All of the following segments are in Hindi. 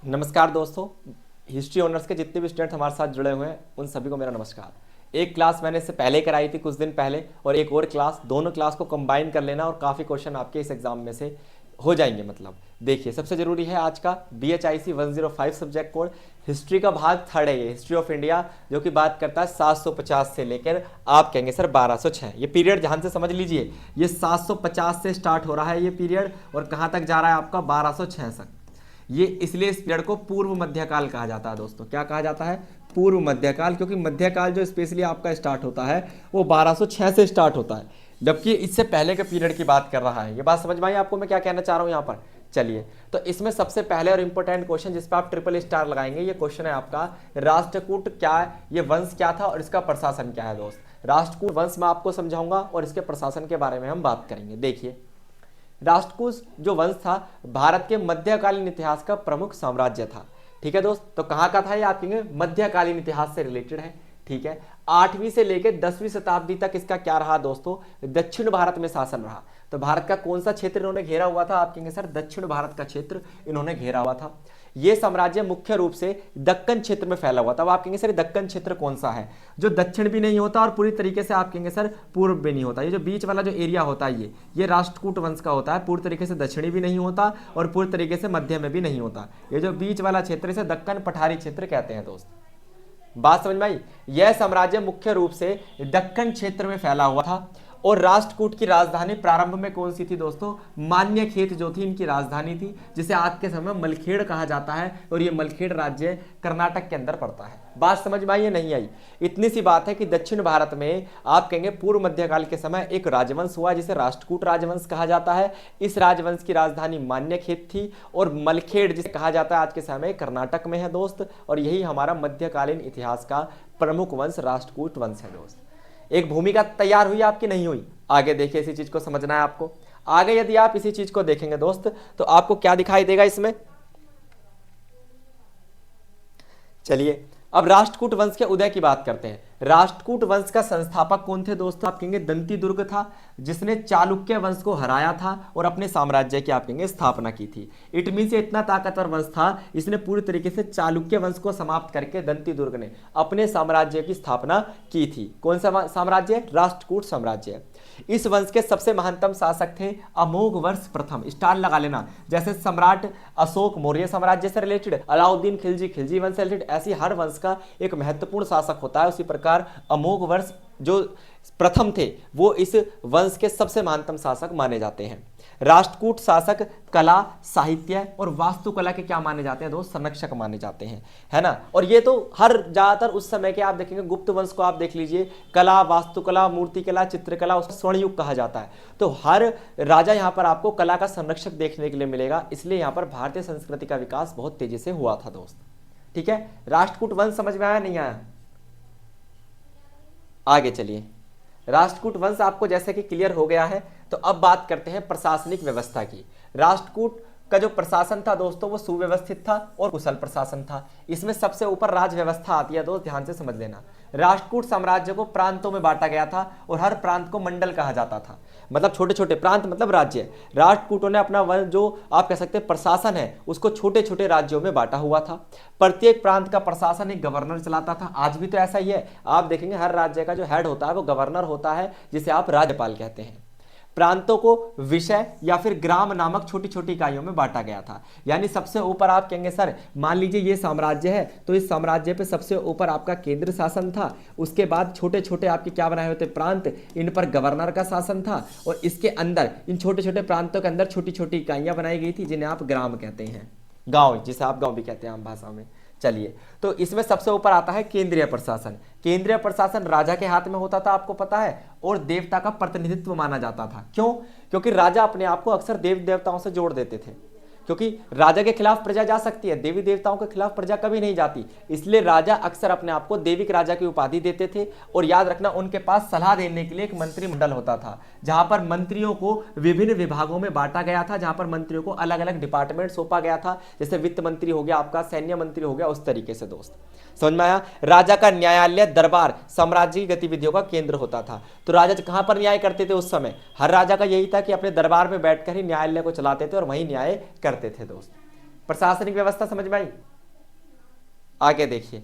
नमस्कार दोस्तों। हिस्ट्री ऑनर्स के जितने भी स्टूडेंट हमारे साथ जुड़े हुए हैं उन सभी को मेरा नमस्कार। एक क्लास मैंने इससे पहले कराई थी कुछ दिन पहले, और एक और क्लास, दोनों क्लास को कंबाइन कर लेना और काफ़ी क्वेश्चन आपके इस एग्जाम में से हो जाएंगे। मतलब देखिए, सबसे ज़रूरी है आज का BHIC 105 सब्जेक्ट कोड। हिस्ट्री का भाग थर्ड है ये, हिस्ट्री ऑफ इंडिया, जो कि बात करता है 750 से लेकर आप कहेंगे सर 1206। ये पीरियड ध्यान से समझ लीजिए, ये 750 से स्टार्ट हो रहा है ये पीरियड, और कहाँ तक जा रहा है आपका 1206 तक। ये इसलिए इस पीरियड को पूर्व मध्यकाल कहा जाता है दोस्तों। क्या कहा जाता है? पूर्व मध्यकाल, क्योंकि मध्यकाल जो स्पेशली आपका स्टार्ट होता है वो 1206 से स्टार्ट होता है, जबकि इससे पहले के पीरियड की बात कर रहा है। ये बात समझ में आई आपको मैं क्या कहना चाह रहा हूँ यहाँ पर? चलिए, तो इसमें सबसे पहले और इंपॉर्टेंट क्वेश्चन जिस पर आप ट्रिपल स्टार लगाएंगे, ये क्वेश्चन है आपका, राष्ट्रकूट क्या है, ये वंश क्या था और इसका प्रशासन क्या है दोस्त। राष्ट्रकूट वंश मैं आपको समझाऊंगा और इसके प्रशासन के बारे में हम बात करेंगे। देखिए, राष्ट्रकूट जो वंश था भारत के मध्यकालीन इतिहास का प्रमुख साम्राज्य था। ठीक है दोस्त, तो कहाँ का था ये? आप कहेंगे मध्यकालीन इतिहास से रिलेटेड है। ठीक है, 8वीं से लेकर 10वीं शताब्दी तक इसका क्या रहा दोस्तों? दक्षिण भारत में शासन रहा। तो भारत का कौन सा क्षेत्र इन्होंने घेरा हुआ था? आप कहेंगे सर दक्षिण भारत का क्षेत्र इन्होंने घेरा हुआ था। ये साम्राज्य मुख्य रूप से दक्कन क्षेत्र में फैला हुआ था। अब आप कहेंगे सर दक्कन क्षेत्र कौन सा है? जो दक्षिण भी नहीं होता और पूरी तरीके से आप कहेंगे सर पूर्व भी नहीं होता। ये जो बीच वाला जो एरिया होता है ये राष्ट्रकूट वंश का होता है। पूरी तरीके से दक्षिणी भी नहीं होता और पूरी तरीके से मध्य में भी नहीं होता। ये जो बीच वाला क्षेत्र इसे दक्कन पठारी क्षेत्र कहते हैं दोस्त। बात समझ में आई? यह साम्राज्य मुख्य रूप से दक्कन क्षेत्र में फैला हुआ था। और राष्ट्रकूट की राजधानी प्रारंभ में कौन सी थी दोस्तों? मान्यखेत जो थी इनकी राजधानी थी, जिसे आज के समय मलखेड़ कहा जाता है, और ये मलखेड़ राज्य कर्नाटक के अंदर पड़ता है। बात समझ में आई या नहीं आई? इतनी सी बात है कि दक्षिण भारत में आप कहेंगे पूर्व मध्यकाल के समय एक राजवंश हुआ जिसे राष्ट्रकूट राजवंश कहा जाता है। इस राजवंश की राजधानी मान्यखेत थी, और मलखेड़ जिसे कहा जाता है आज के समय कर्नाटक में है दोस्त। और यही हमारा मध्यकालीन इतिहास का प्रमुख वंश राष्ट्रकूट वंश है दोस्त। एक भूमिका तैयार हुई आपकी? नहीं हुई? आगे देखिए, इसी चीज को समझना है आपको। आगे यदि आप इसी चीज को देखेंगे दोस्त, तो आपको क्या दिखाई देगा इसमें? चलिए, अब राष्ट्रकूट वंश के उदय की बात करते हैं। राष्ट्रकूट वंश का संस्थापक कौन थे दोस्तों? आप कहेंगे दंती दुर्ग था, जिसने चालुक्य वंश को हराया था और अपने साम्राज्य की आप कहेंगे स्थापना की थी। इट मीन से इतना ताकतवर वंश था, इसने पूरी तरीके से चालुक्य वंश को समाप्त करके दंती दुर्ग ने अपने साम्राज्य की स्थापना की थी। कौन सा साम्राज्य? राष्ट्रकूट साम्राज्य। इस वंश के सबसे महानतम शासक थे अमोघवर्ष प्रथम। स्टार लगा लेना, जैसे सम्राट अशोक मौर्य साम्राज्य से रिलेटेड, अलाउद्दीन खिलजी खिलजी वंश से रिलेटेड, ऐसी हर वंश का एक महत्वपूर्ण शासक होता है। उसी प्रकार अमोघवर्ष जो प्रथम थे वो इस वंश के सबसे महानतम शासक माने जाते हैं। राष्ट्रकूट शासक कला, साहित्य और वास्तुकला के क्या माने जाते हैं दोस्त? संरक्षक माने जाते हैं, है ना। और ये तो हर ज्यादातर उस समय के आप देखेंगे, गुप्त वंश को आप देख लीजिए, कला, वास्तुकला, मूर्तिकला, चित्रकला, उसको स्वर्ण युग कहा जाता है। तो हर राजा यहाँ पर आपको कला का संरक्षक देखने के लिए मिलेगा। इसलिए यहाँ पर भारतीय संस्कृति का विकास बहुत तेजी से हुआ था दोस्त। ठीक है, राष्ट्रकूट वंश समझ में आया नहीं आया? आगे चलिए, राष्ट्रकूट वंश आपको जैसे कि क्लियर हो गया है, तो अब बात करते हैं प्रशासनिक व्यवस्था की। राष्ट्रकूट का जो प्रशासन था दोस्तों वो सुव्यवस्थित था और कुशल प्रशासन था। इसमें सबसे ऊपर राज व्यवस्था आती है दोस्त, ध्यान से समझ लेना। राष्ट्रकूट साम्राज्य को प्रांतों में बांटा गया था और हर प्रांत को मंडल कहा जाता था, मतलब छोटे छोटे प्रांत मतलब राज्य। राष्ट्रकूटों ने अपना वन जो आप कह सकते हैं प्रशासन है उसको छोटे छोटे राज्यों में बांटा हुआ था। प्रत्येक प्रांत का प्रशासन एक गवर्नर चलाता था। आज भी तो ऐसा ही है, आप देखेंगे हर राज्य का जो हेड होता है वो गवर्नर होता है, जिसे आप राज्यपाल कहते हैं। प्रांतों को विषय या फिर ग्राम नामक छोटी छोटी इकाइयों में बांटा गया था। यानी सबसे ऊपर आप कहेंगे सर, मान लीजिए ये साम्राज्य है, तो इस साम्राज्य पे सबसे ऊपर आपका केंद्र शासन था। उसके बाद छोटे छोटे आपके क्या बनाए होते प्रांत, इन पर गवर्नर का शासन था। और इसके अंदर इन छोटे छोटे प्रांतों के अंदर छोटी छोटी इकाइयां बनाई गई थी, जिन्हें आप ग्राम कहते हैं, गांव, जिसे आप गांव भी कहते हैं आम भाषा में। चलिए, तो इसमें सबसे ऊपर आता है केंद्रीय प्रशासन। केंद्रीय प्रशासन राजा के हाथ में होता था, आपको पता है, और देवता का प्रतिनिधित्व माना जाता था। क्यों? क्योंकि राजा अपने आप को अक्सर देव देवताओं से जोड़ देते थे, क्योंकि राजा के खिलाफ प्रजा जा सकती है, देवी देवताओं के खिलाफ प्रजा कभी नहीं जाती। इसलिए राजा अक्सर अपने आप को देविक राजा की उपाधि देते थे। और याद रखना, उनके पास सलाह देने के लिए एक मंत्रिमंडल होता था, जहां पर मंत्रियों को विभिन्न विभागों में बांटा गया था, जहां पर मंत्रियों को अलग अलग डिपार्टमेंट सौंपा गया था। जैसे वित्त मंत्री हो गया आपका, सैन्य मंत्री हो गया, उस तरीके से दोस्त। समझ में आया? राजा का न्यायालय दरबार साम्राज्य की गतिविधियों का केंद्र होता था। तो राजा कहां पर न्याय करते थे उस समय? हर राजा का यही था कि अपने दरबार में बैठकर ही न्यायालय को चलाते थे और वहीं न्याय करते थे दोस्त। प्रशासनिक व्यवस्था समझ में आई। आगे देखिए,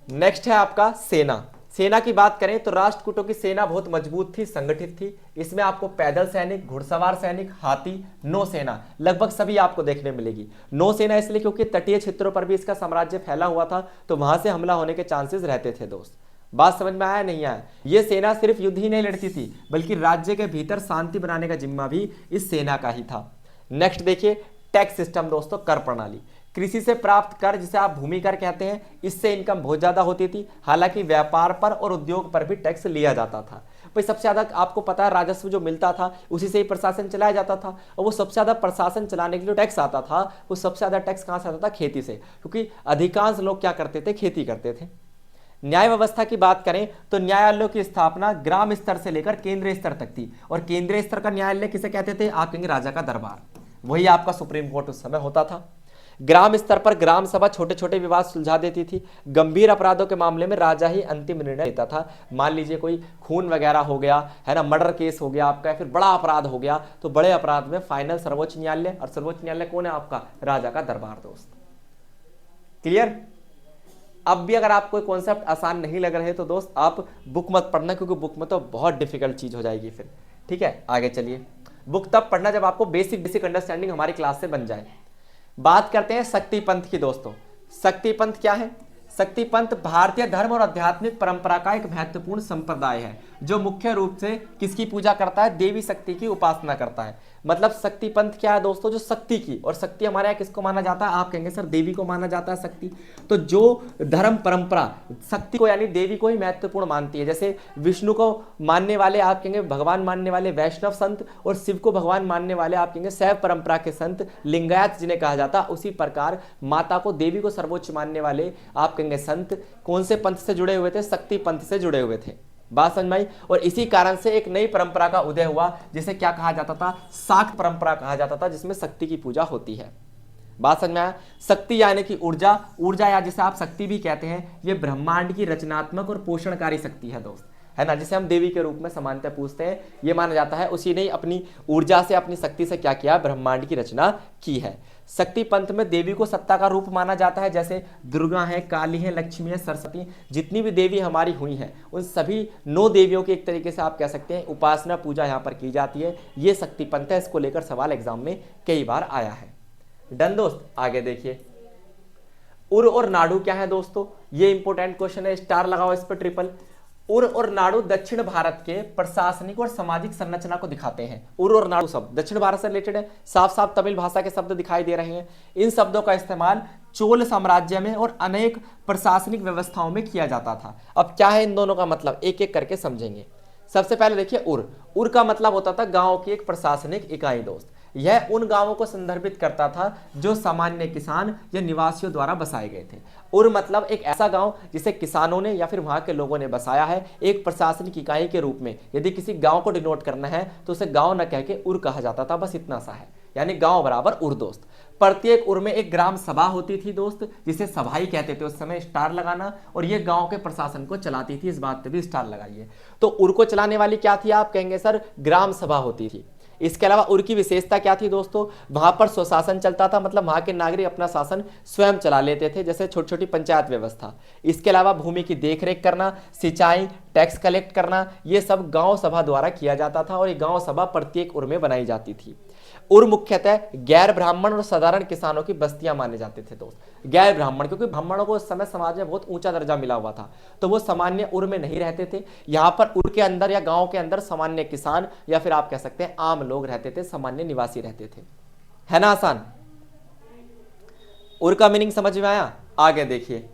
नेक्स्ट है आपका सेना। सेना की बात करें तो राष्ट्रकूटों की सेना बहुत मजबूत थी, संगठित थी। इसमें आपको पैदल सैनिक, घुड़सवार सैनिक, हाथी, नौसेना लगभग सभी आपको देखने मिलेगी। नौसेना इसलिए क्योंकि तटीय क्षेत्रों पर भी इसका साम्राज्य फैला हुआ था, तो वहां से हमला होने के चांसेस रहते थे दोस्त। बात समझ में आया नहीं आया? ये सेना सिर्फ युद्ध ही नहीं लड़ती थी, बल्कि राज्य के भीतर शांति बनाने का जिम्मा भी इस सेना का ही था। नेक्स्ट देखिए, टैक्स सिस्टम दोस्तों, कर प्रणाली। कृषि से प्राप्त कर, जिसे आप भूमि कर कहते हैं, इससे इनकम बहुत ज्यादा होती थी। हालांकि व्यापार पर और उद्योग पर भी टैक्स लिया जाता था। भाई सबसे ज्यादा आपको पता है राजस्व जो मिलता था उसी से ही प्रशासन चलाया जाता था, और वो सबसे ज्यादा प्रशासन चलाने के लिए टैक्स आता था, वो सबसे ज्यादा टैक्स कहां से आता था? खेती से, क्योंकि अधिकांश लोग क्या करते थे? खेती करते थे। न्याय व्यवस्था की बात करें तो न्यायालयों की स्थापना ग्राम स्तर से लेकर केंद्रीय स्तर तक थी, और केंद्रीय स्तर का न्यायालय किसे कहते थे? आप कहेंगे राजा का दरबार, वही आपका सुप्रीम कोर्ट उस समय होता था। ग्राम स्तर पर ग्राम सभा छोटे छोटे विवाद सुलझा देती थी। गंभीर अपराधों के मामले में राजा ही अंतिम निर्णय लेता था। मान लीजिए कोई खून वगैरह हो गया है ना, मर्डर केस हो गया आपका, या फिर बड़ा अपराध हो गया, तो बड़े अपराध में फाइनल सर्वोच्च न्यायालय, और सर्वोच्च न्यायालय कौन है? आपका राजा का दरबार दोस्त। क्लियर? अब भी अगर आपको कॉन्सेप्ट आसान नहीं लग रहे तो दोस्त आप बुक मत पढ़ना, क्योंकि बुक में तो बहुत डिफिकल्ट चीज हो जाएगी फिर। ठीक है, आगे चलिए। बुक तब पढ़ना जब आपको बेसिक अंडरस्टैंडिंग हमारी क्लास से बन जाए। बात करते हैं शक्ति पंथ की दोस्तों। शक्ति पंथ क्या है? शक्ति पंथ भारतीय धर्म और आध्यात्मिक परंपरा का एक महत्वपूर्ण संप्रदाय है, जो मुख्य रूप से किसकी पूजा करता है? देवी शक्ति की उपासना करता है। मतलब शक्ति पंथ क्या है दोस्तों? जो शक्ति की, और शक्ति हमारे यहाँ किसको माना जाता है? आप कहेंगे सर देवी को माना जाता है शक्ति। तो जो धर्म परंपरा शक्ति को यानी देवी को ही महत्वपूर्ण मानती है, जैसे विष्णु को मानने वाले आप कहेंगे भगवान मानने वाले वैष्णव संत, और शिव को भगवान मानने वाले आप कहेंगे शैव परंपरा के संत, लिंगायत जिन्हें कहा जाता है। उसी प्रकार माता को, देवी को सर्वोच्च मानने वाले आप कहेंगे संत कौन से पंथ से जुड़े हुए थे? शक्ति पंथ से जुड़े हुए थे। बात समझ में आई? और इसी कारण से एक नई परंपरा का उदय हुआ, जिसे क्या कहा जाता था? शाक्त परंपरा कहा जाता था, जिसमें शक्ति की पूजा होती है। बात समझ में आया? शक्ति यानी कि ऊर्जा, ऊर्जा या जिसे आप शक्ति भी कहते हैं, ये ब्रह्मांड की रचनात्मक और पोषणकारी शक्ति है दोस्त, है ना, जिसे हम देवी के रूप में समानता पूछते हैं। ये माना जाता है उसी ने अपनी ऊर्जा से, अपनी शक्ति से क्या किया? ब्रह्मांड की रचना की है। शक्ति पंथ में देवी को सत्ता का रूप माना जाता है, जैसे दुर्गा है, काली है, लक्ष्मी है, सरस्वती, जितनी भी देवी हमारी हुई हैं, उन सभी 9 देवियों की एक तरीके से आप कह सकते हैं उपासना पूजा यहाँ पर की जाती है। ये शक्ति पंथ है। इसको लेकर सवाल एग्जाम में कई बार आया है। डन दोस्त, आगे देखिए। उर और नाडु क्या है दोस्तों? ये इंपॉर्टेंट क्वेश्चन है, स्टार लगाओ इस पर ट्रिपल। उर और नाडु दक्षिण भारत के प्रशासनिक और सामाजिक संरचना को दिखाते हैं। उर और नाडु शब्द दक्षिण भारत से रिलेटेड है, साफ साफ तमिल भाषा के शब्द दिखाई दे रहे हैं। इन शब्दों का इस्तेमाल चोल साम्राज्य में और अनेक प्रशासनिक व्यवस्थाओं में किया जाता था। अब क्या है इन दोनों का मतलब, एक एक करके समझेंगे। सबसे पहले देखिए उर। उर का मतलब होता था गांव की एक प्रशासनिक इकाई दोस्त। यह उन गांवों को संदर्भित करता था जो सामान्य किसान या निवासियों द्वारा बसाए गए थे। उर मतलब एक ऐसा गांव जिसे किसानों ने या फिर वहां के लोगों ने बसाया है, एक प्रशासनिक इकाई के रूप में। यदि किसी गांव को डिनोट करना है तो उसे गांव न कह के उर कहा जाता था, बस इतना सा है, यानी गांव बराबर उर दोस्त। प्रत्येक उर में एक ग्राम सभा होती थी दोस्त, जिसे सभाई कहते थे उस समय, स्टार लगाना। और ये गांव के प्रशासन को चलाती थी, इस बात पे भी स्टार लगाइए। तो उर को चलाने वाली क्या थी? आप कहेंगे सर ग्राम सभा होती थी। इसके अलावा उर की विशेषता क्या थी दोस्तों? वहां पर स्वशासन चलता था, मतलब वहां के नागरिक अपना शासन स्वयं चला लेते थे, जैसे छोटी छोटी पंचायत व्यवस्था। इसके अलावा भूमि की देखरेख करना, सिंचाई, टैक्स कलेक्ट करना, ये सब गांव सभा द्वारा किया जाता था, और ये गांव सभा प्रत्येक उर में बनाई जाती थी। उर मुख्यतः गैर ब्राह्मण और साधारण किसानों की बस्तियां माने जाते थे दोस्त। गैर ब्राह्मण क्योंकि ब्राह्मणों को उस समय समाज में बहुत ऊंचा दर्जा मिला हुआ था, तो वो सामान्य उर में नहीं रहते थे। यहाँ पर उर के अंदर या गांव के अंदर सामान्य किसान या फिर आप कह सकते हैं आम लोग रहते थे, सामान्य निवासी रहते थे। है ना आसान? उर का मीनिंग समझ में आया? आगे देखिए,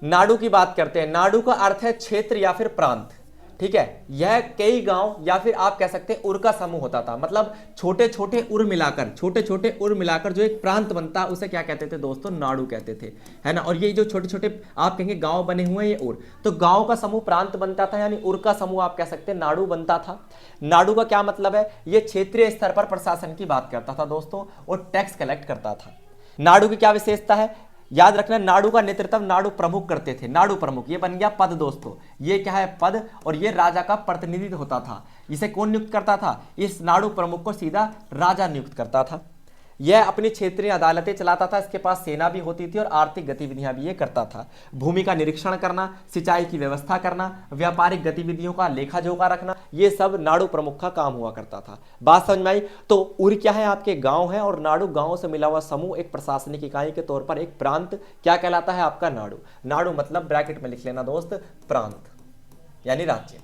नाडु की बात करते हैं। नाडु का अर्थ है क्षेत्र या फिर प्रांत। ठीक है, यह कई गांव या फिर आप कह सकते हैं उर का समूह होता था, मतलब छोटे छोटे उर मिलाकर जो एक प्रांत बनता है उसे क्या कहते थे दोस्तों? नाडु कहते थे, है ना। और ये जो छोटे छोटे आप कहेंगे गांव बने हुए हैं, ये उर, तो गांव का समूह प्रांत बनता था, यानी उर का समूह आप कह सकते हैं नाडु बनता था। नाडु का क्या मतलब है? ये क्षेत्रीय स्तर पर प्रशासन की बात करता था दोस्तों, और टैक्स कलेक्ट करता था। नाडु की क्या विशेषता है? याद रखना, नाडु का नेतृत्व नाडु प्रमुख करते थे। नाडु प्रमुख ये बन गया पद दोस्तों, ये क्या है पद, और ये राजा का प्रतिनिधित्व होता था। इसे कौन नियुक्त करता था? इस नाडु प्रमुख को सीधा राजा नियुक्त करता था। यह अपनी क्षेत्रीय अदालतें चलाता था, इसके पास सेना भी होती थी और आर्थिक गतिविधियां भी ये करता था। भूमि का निरीक्षण करना, सिंचाई की व्यवस्था करना, व्यापारिक गतिविधियों का लेखा जोखा रखना, ये सब नाडु प्रमुख का काम हुआ करता था। बात समझ में आई? तो उर क्या है? आपके गांव है, और नाडु गांव से मिला हुआ समूह एक प्रशासनिक इकाई के तौर पर एक प्रांत क्या कहलाता है? आपका नाडु। नाडु मतलब ब्रैकेट में लिख लेना दोस्त, प्रांत यानी राज्य।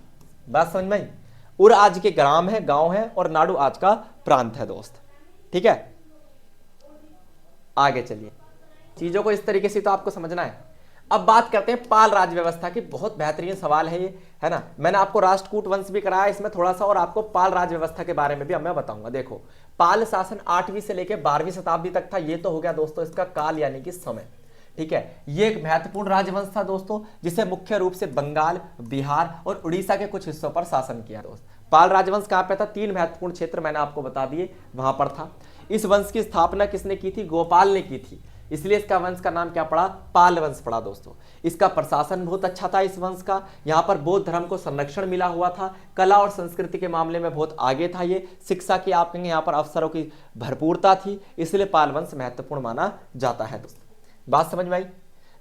बात समझ में आई? उर आज के ग्राम है, गांव है, और नाडु आज का प्रांत है दोस्त। ठीक है, आगे चलिए, चीजों को इस तरीके से तो आपको समझना है। अब बात करते हैं पाल राज व्यवस्था की। बहुत बेहतरीन सवाल है ये, है ना। मैंने आपको राष्ट्रकूट वंश भी कराया इसमें थोड़ा सा, और आपको पाल राज व्यवस्था के बारे में भी अब मैं बताऊंगा। देखो, पाल शासन 8वीं से लेकर 12वीं शताब्दी तक था। ये तो हो गया दोस्तों इसका काल यानी कि समय। ठीक है, ये एक महत्वपूर्ण राजवंश था दोस्तों, जिसे मुख्य रूप से बंगाल, बिहार और उड़ीसा के कुछ हिस्सों पर शासन किया दोस्त। पाल राजवंश कहां पे था? 3 महत्वपूर्ण क्षेत्र मैंने आपको बता दिए, वहां पर था। इस वंश की स्थापना किसने की थी? गोपाल ने की थी, इसलिए इसका वंश का नाम क्या पड़ा? पाल वंश पड़ा दोस्तों। इसका प्रशासन बहुत अच्छा था इस वंश का। यहाँ पर बौद्ध धर्म को संरक्षण मिला हुआ था, कला और संस्कृति के मामले में बहुत आगे था ये, शिक्षा की आप कहेंगे यहाँ पर अवसरों की भरपूरता थी, इसलिए पाल वंश महत्वपूर्ण माना जाता है दोस्तों। बात समझ में आई?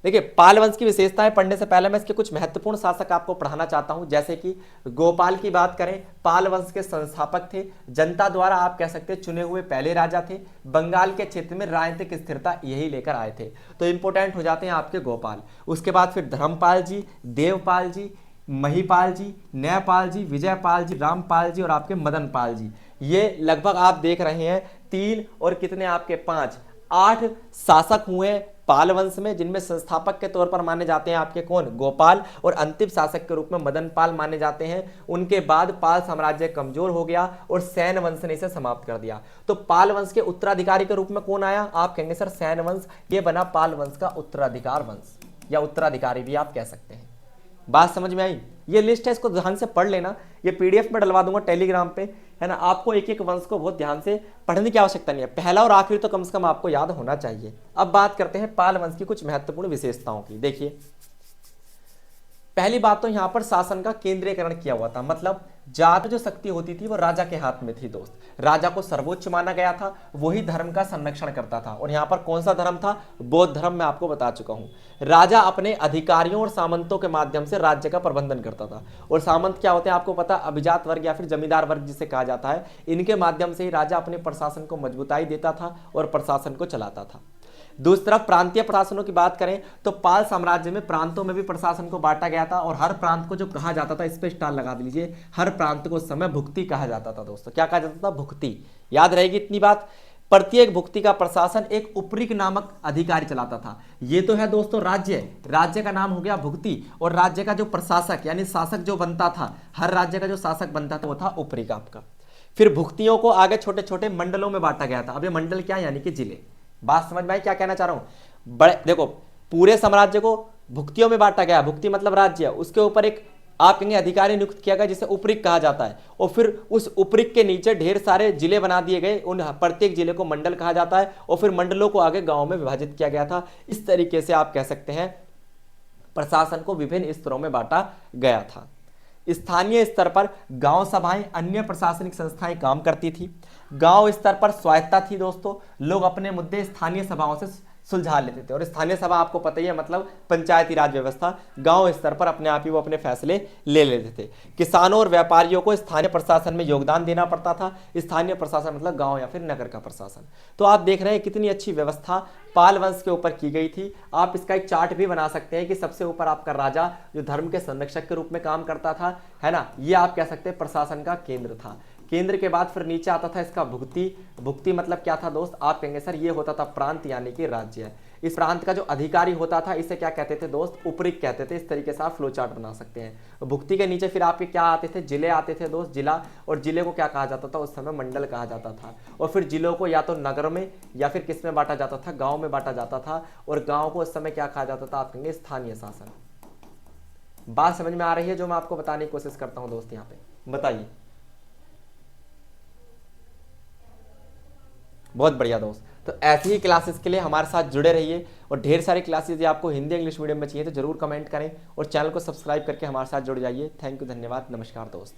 देखिए, पाल वंश की विशेषताएं पढ़ने से पहले मैं इसके कुछ महत्वपूर्ण शासक आपको पढ़ाना चाहता हूं। जैसे कि गोपाल की बात करें, पाल वंश के संस्थापक थे, जनता द्वारा आप कह सकते हैं चुने हुए पहले राजा थे। बंगाल के क्षेत्र में राजनीतिक स्थिरता यही लेकर आए थे, तो इंपोर्टेंट हो जाते हैं आपके गोपाल। उसके बाद फिर धर्मपाल जी, देवपाल जी, महिपाल जी, न्यायपाल जी, विजयपाल जी, रामपाल जी और आपके मदनपाल जी। ये लगभग आप देख रहे हैं 3 और कितने आपके 5, 8 शासक हुए पाल वंश में, जिनमें संस्थापक के तौर पर माने जाते हैं आपके कौन? गोपाल, और अंतिम शासक के रूप में मदनपाल माने जाते हैं। उनके बाद पाल साम्राज्य कमजोर हो गया और सैन वंश ने इसे समाप्त कर दिया। तो पाल वंश के उत्तराधिकारी के रूप में कौन आया? आप कहेंगे सर सैन वंश, ये बना पाल वंश का उत्तराधिकार वंश, या उत्तराधिकारी भी आप कह सकते हैं। बात समझ में आई? ये लिस्ट है, इसको ध्यान से पढ़ लेना। ये पीडीएफ में डलवा दूंगा टेलीग्राम पे, है ना। आपको एक एक वंश को बहुत ध्यान से पढ़ने की आवश्यकता नहीं है, पहला और आखिरी तो कम से कम आपको याद होना चाहिए। अब बात करते हैं पाल वंश की कुछ महत्वपूर्ण विशेषताओं की। देखिए, पहली बात तो यहां पर शासन का केंद्रीकरण किया हुआ था, मतलब ज्यादा जो शक्ति होती थी वो राजा के हाथ में थी दोस्त। राजा को सर्वोच्च माना गया था, वही धर्म का संरक्षण करता था। और यहाँ पर कौन सा धर्म था? बौद्ध धर्म, मैं आपको बता चुका हूँ। राजा अपने अधिकारियों और सामंतों के माध्यम से राज्य का प्रबंधन करता था। और सामंत क्या होते हैं आपको पता? अभिजात वर्ग या फिर जमींदार वर्ग जिसे कहा जाता है। इनके माध्यम से ही राजा अपने प्रशासन को मजबूताई देता था और प्रशासन को चलाता था। दूसरी तरफ प्रांतीय प्रशासनों की बात करें तो पाल साम्राज्य में प्रांतों में भी प्रशासन को बांटा गया था, और हर प्रांत को जो कहा जाता था, इस पे स्टार लगा दीजिए, हर प्रांत को उस समय भुक्ति कहा जाता था दोस्तों। क्या कहा जाता था? भुक्ति। याद रहेगी इतनी बात। प्रत्येक भुक्ति का प्रशासन एक उपरिक नामक अधिकारी चलाता था। ये तो है दोस्तों राज्य, राज्य का नाम हो गया भुक्ति, और राज्य का जो प्रशासक यानी शासक जो बनता था, हर राज्य का जो शासक बनता था वो था उपरिक आपका। फिर भुक्तियों को आगे छोटे छोटे मंडलों में बांटा गया था। अब ये मंडल क्या यानी कि जिले। बात समझ में आई क्या कहना चाह रहा हूं? बड़े देखो, पूरे साम्राज्य को भुक्तियों में बांटा गया, भुक्ति मतलब राज्य, उसके ऊपर एक आप कहेंगे अधिकारी नियुक्त किया गया जिसे उपरिक कहा जाता है, और फिर उस उपरिक के नीचे ढेर सारे जिले बना दिए गए, उन प्रत्येक जिले को मंडल कहा जाता है, और फिर मंडलों को आगे गांव में विभाजित किया गया था। इस तरीके से आप कह सकते हैं प्रशासन को विभिन्न स्तरों में बांटा गया था। स्थानीय स्तर पर गांव सभाएं, अन्य प्रशासनिक संस्थाएं काम करती थी। गांव स्तर पर स्वायत्तता थी दोस्तों, लोग अपने मुद्दे स्थानीय सभाओं से सुलझा लेते थे। और स्थानीय सभा आपको पता ही है, मतलब पंचायती राज व्यवस्था। गांव स्तर पर अपने आप ही वो अपने फैसले ले लेते थे। किसानों और व्यापारियों को स्थानीय प्रशासन में योगदान देना पड़ता था। स्थानीय प्रशासन मतलब गांव या फिर नगर का प्रशासन। तो आप देख रहे हैं कितनी अच्छी व्यवस्था पाल वंश के ऊपर की गई थी। आप इसका एक चार्ट भी बना सकते हैं कि सबसे ऊपर आपका राजा जो धर्म के संरक्षक के रूप में काम करता था, है ना, ये आप कह सकते हैं प्रशासन का केंद्र था। केंद्र के बाद फिर नीचे आता था इसका भुक्ति। भुक्ति मतलब क्या था दोस्त? आप कहेंगे सर ये होता था प्रांत यानी कि राज्य। इस प्रांत का जो अधिकारी होता था इसे क्या कहते थे दोस्त? उपरिक कहते थे। इस तरीके से आप फ्लो चार्ट बना सकते हैं। भुक्ति के नीचे फिर आपके क्या आते थे? जिले आते थे दोस्त, जिला। और जिले को क्या कहा जाता था उस समय? मंडल कहा जाता था। और फिर जिलों को या तो नगर में या फिर किस में बांटा जाता था? गाँव में बांटा जाता था। और गाँव को उस समय क्या कहा जाता था? आप कहेंगे स्थानीय शासन। बात समझ में आ रही है जो मैं आपको बताने की कोशिश करता हूँ दोस्त? यहाँ पे बताइए। बहुत बढ़िया दोस्त। तो ऐसी ही क्लासेस के लिए हमारे साथ जुड़े रहिए, और ढेर सारी क्लासेस यदि आपको हिंदी इंग्लिश मीडियम में चाहिए तो जरूर कमेंट करें और चैनल को सब्सक्राइब करके हमारे साथ जुड़ जाइए। थैंक यू, धन्यवाद, नमस्कार दोस्त।